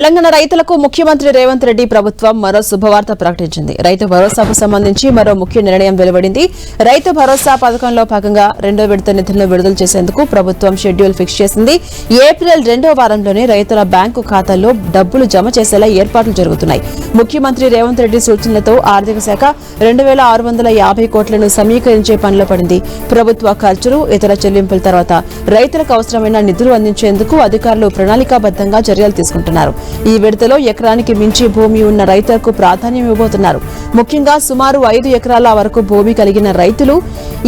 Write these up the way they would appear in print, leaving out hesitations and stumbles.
తెలంగాణ రైతులకు ముఖ్యమంత్రి రేవంత్ రెడ్డి ప్రభుత్వం మరో శుభవార్త ప్రకటించింది. రైతు భరోసాకు సంబంధించి మరో ముఖ్య నిర్ణయం వెలువడింది. రైతు భరోసా పథకంలో భాగంగా రెండో విడత నిధులను విడుదల చేసేందుకు ప్రభుత్వం షెడ్యూల్ ఫిక్స్ చేసింది. ఏప్రిల్ 2వ వారంలోనే రైతుల బ్యాంకు ఖాతాల్లో డబ్బులు జమ చేసేలా ఏర్పాట్లు జరుగుతున్నాయి. ముఖ్యమంత్రి రేవంత్ రెడ్డి సూచనలతో ఆర్థిక శాఖ 2650 కోట్లను సమీకరించే పనిలో పడింది. ప్రభుత్వ ఖర్చులు, ఇతర చెల్లింపుల తర్వాత రైతులకు అవసరమైన నిధులు అందించేందుకు అధికారులు ప్రణాళికాబద్దంగా చర్యలు తీసుకుంటున్నారు. ఈ విడతలో ఎకరానికి మించి భూమి ఉన్న రైతులకు ప్రాధాన్యం ఇవ్వబోతున్నారు. ముఖ్యంగా సుమారు 5 ఎకరాల వరకు భూమి కలిగిన రైతులు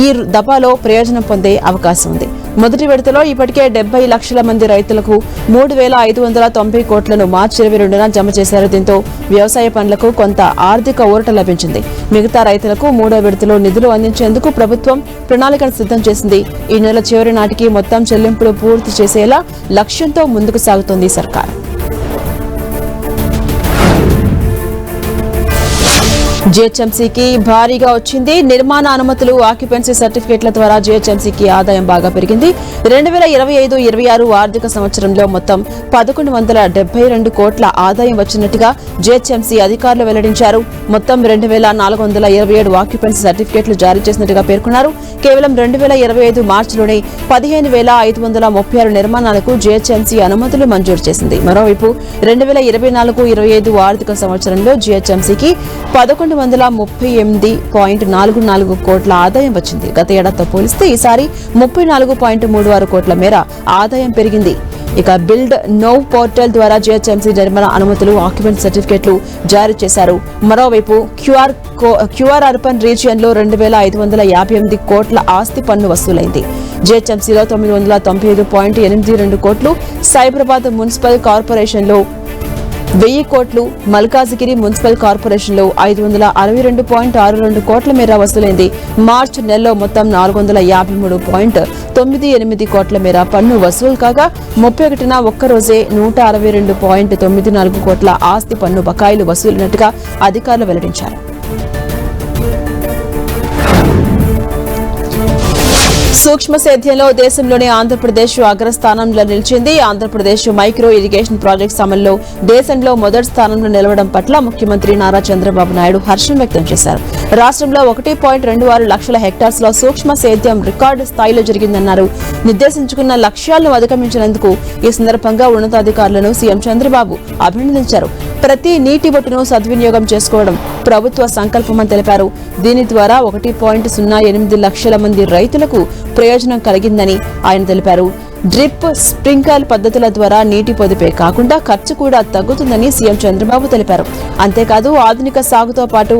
ఈ దఫాలో ప్రయోజనం పొందే అవకాశం ఉంది. మొదటి విడతలో ఇప్పటికే 70 లక్షల మంది రైతులకు 3590 కోట్లను మార్చి 22న జమ చేశారు. దీంతో వ్యవసాయ పనులకు కొంత ఆర్థిక ఊరట లభించింది. మిగతా రైతులకు మూడో విడతలో నిధులు అందించేందుకు ప్రభుత్వం ప్రణాళికను సిద్ధం చేసింది. ఈ నెల చివరి నాటికి మొత్తం చెల్లింపులు పూర్తి చేసేలా లక్ష్యంతో ముందుకు సాగుతోంది సర్కార్. జీహెచ్ఎంసీకి భారీగా వచ్చింది. నిర్మాణ అనుమతులు, ఆక్యుపెన్సీ సర్టిఫికెట్ల ద్వారా జీహెచ్ఎంసీకి ఆదాయం బాగా పెరిగింది. 2025-26 ఆర్థిక సంవత్సరంలో మొత్తం 1172 కోట్ల ఆదాయం వచ్చినట్టుగా జీహెచ్ఎంసీ అధికారులు వెల్లడించారు. మొత్తం 2427 ఆక్యుపెన్సీ సర్టిఫికెట్లు జారీ చేసినట్టుగా పేర్కొన్నారు. కేవలం 2025 మార్చిలోనే 15536 నిర్మాణాలకు జీహెచ్ఎంసీ అనుమతులు మంజూరు చేసింది. మరోవైపు 2024-25 ఆర్థిక సంవత్సరంలో జీహెచ్ఎంసీకి 1138.44 కోట్ల ఆదాయం వచ్చింది. గత ఏడాదితో పోలిస్తే ఈసారి 34.36 కోట్ల మేర ఆదాయం పెరిగింది. ఇక బిల్డ్ నౌ పోర్టల్ ద్వారా జీహెచ్ఎంసీ నిర్మాణ అనుమతులు, ఆక్యుపెన్సీ సర్టిఫికెట్లు జారీ చేశారు. మరోవైపు క్యూఆర్ అర్బన్ రీజియన్లో 2558 కోట్ల ఆస్తి పన్ను వసూలైంది. జీహెచ్ఎంసీలో 995.82 కోట్లు, సైబరాబాద్ మున్సిపల్ కార్పొరేషన్లో 1000 కోట్లు, మల్కాజిగిరి మున్సిపల్ కార్పొరేషన్లో 562.62 కోట్ల మేర వసూలైంది. మార్చి నెలలో మొత్తం 453.98 కోట్ల మేర పన్ను వసూలు కాగా 31న ఒక్కరోజే 162.94 కోట్ల ఆస్తి పన్ను బకాయిలు వసూలైనట్టుగా అధికారులు వెల్లడించారు. సూక్ష్మ సేద్యంలో దేశంలోనే ఆంధ్రప్రదేశ్ అగ్రస్థానంలో నిలిచింది. ఆంధ్రప్రదేశ్ మైక్రో ఇరిగేషన్ ప్రాజెక్ట్స్ అమల్లో దేశంలో మొదటి స్థానంలో నిలవడం పట్ల ముఖ్యమంత్రి నారా చంద్రబాబు నాయుడు హర్షం వ్యక్తం చేశారు. రాష్ట్రంలో 1.26 లక్షల హెక్టార్స్ లో సూక్ష్మ సేద్యం రికార్డు స్థాయిలో జరిగిందన్నారు. నిర్దేశించుకున్న లక్ష్యాలను అధిగమించినందుకు ఈ సందర్భంగా ఉన్నతాధికారులను సీఎం చంద్రబాబు అభినందించారు. ప్రతి నీటి బొట్టును సద్వినియోగం చేసుకోవడం ప్రభుత్వ సంకల్పమని తెలిపారు. దీని ద్వారా 1.08 లక్షల మంది రైతులకు ప్రయోజనం కలిగిందని ఆయన తెలిపారు. డ్రిప్, స్ప్రింకల్ పద్ధతుల ద్వారా నీటి పొదుపే కాకుండా ఖర్చు కూడా తగ్గుతుందని సీఎం చంద్రబాబు తెలిపారు. అంతేకాదు ఆధునిక సాగుతో పాటు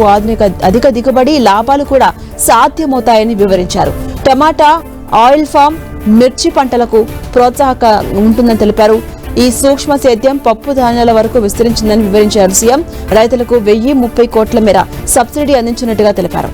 అధిక దిగుబడి, లాభాలు కూడా సాధ్యమవుతాయని వివరించారు. టమాటా, ఆయిల్ ఫామ్, మిర్చి పంటలకు ప్రోత్సాహక ఉంటుందని తెలిపారు. ఈ సూక్ష్మ సేద్యం పప్పు ధాన్యాల వరకు విస్తరించిందని వివరించారు సీఎం. రైతులకు 1030 కోట్ల మేర సబ్సిడీ అందించినట్టుగా తెలిపారు.